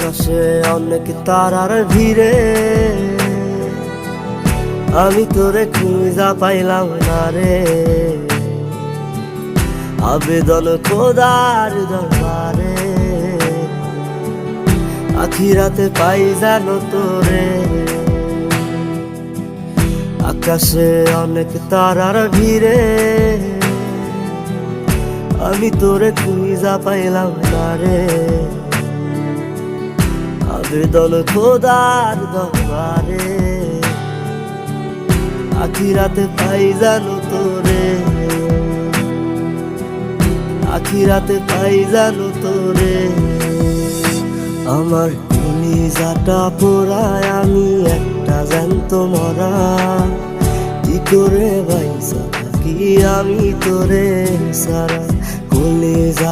আকাশে অনেক তারার ভিড়ে আমি তোরে খুঁজা পাইলাম না রে। আবেদন খোদার দরবারে, আখিরাতে পাই জানো তোরে। আকাশে অনেক তারার ভিড়ে আমি তোরে খুঁজা পাইলাম না রে। আবেদন খোদার দরবারে, আখিরাতে পাই জানো তোরে। আখিরাতে পাই জানো তোরে। আমার কলিজাটা পোড়ায় আমি একটা জ্যান্ত মরা, কি করে বাইসা থাকি আমি তোরে সারা। কলিজা